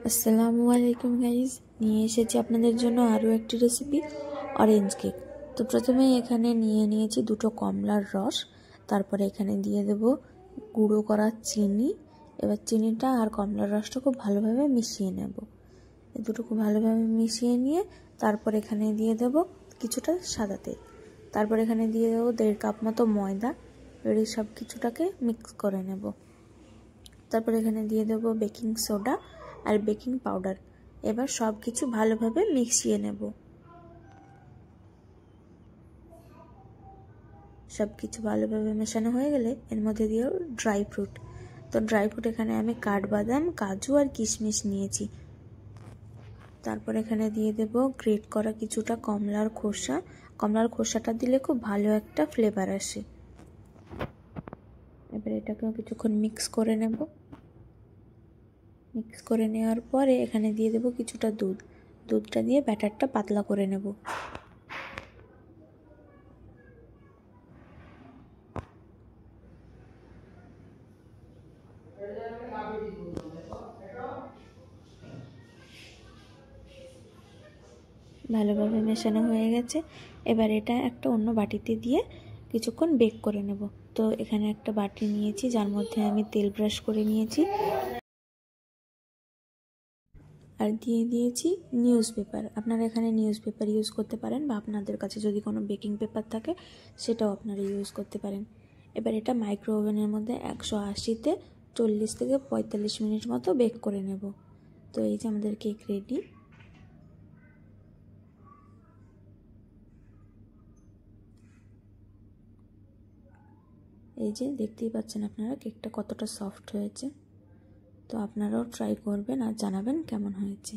আসসালামু আলাইকুম গাইজ, নিয়ে এসেছি আপনাদের জন্য আরও একটি রেসিপি, অরেঞ্জ কেক। তো প্রথমে এখানে নিয়েছি দুটো কমলার রস, তারপরে এখানে দিয়ে দেব গুঁড়ো করা চিনি। এবার চিনিটা আর কমলার রসটা খুব ভালোভাবে মিশিয়ে নেব। এই দুটো খুব ভালোভাবে মিশিয়ে নিয়ে তারপর এখানে দিয়ে দেব কিছুটা সাদা তেল, তারপর এখানে দিয়ে দেবো 1.5 কাপ মতো ময়দা। এবার এই সব কিছুটাকে মিক্স করে নেব। তারপর এখানে দিয়ে দেব বেকিং সোডা আর বেকিং পাউডার। এবার সব কিছু ভালোভাবে মিশিয়ে নেব। সব কিছু ভালোভাবে মেশানো হয়ে গেলে এর মধ্যে দিয়ে ড্রাই ফ্রুট। তো ড্রাই ফ্রুট এখানে আমি কাঠবাদাম, কাজু আর কিশমিশ নিয়েছি। তারপর এখানে দিয়ে দেব গ্রেট করা কিছুটা কমলার খোসা। কমলার খোসাটা দিলে খুব ভালো একটা ফ্লেভার আসে। এবার এটাকেও কিছুক্ষণ মিক্স করে নেব। মিক্স করে নেওয়ার পরে এখানে দিয়ে দেব কিছুটা দুধটা দিয়ে ব্যাটারটা পাতলা করে নেব। ভালোভাবে মেশানো হয়ে গেছে। এবার এটা একটা অন্য বাটিতে দিয়ে কিছুক্ষণ বেক করে নেব। তো এখানে একটা বাটি নিয়েছি, যার মধ্যে আমি তেল ব্রাশ করে নিয়েছি আর দিয়ে দিয়েছি নিউজ পেপার। আপনারা এখানে নিউজ পেপার ইউজ করতে পারেন, বা আপনাদের কাছে যদি কোনো বেকিং পেপার থাকে সেটাও আপনারা ইউজ করতে পারেন। এবার এটা মাইক্রো ওভেনের মধ্যে 180-তে 40 থেকে 45 মিনিট মতো বেক করে নেব। তো এই যে আমাদের কেক রেডি। এই যে দেখতেই পাচ্ছেন আপনারা কেকটা কতটা সফট হয়েছে। তো আপনারাও ট্রাই করবেন আর জানাবেন কেমন হয়েছে।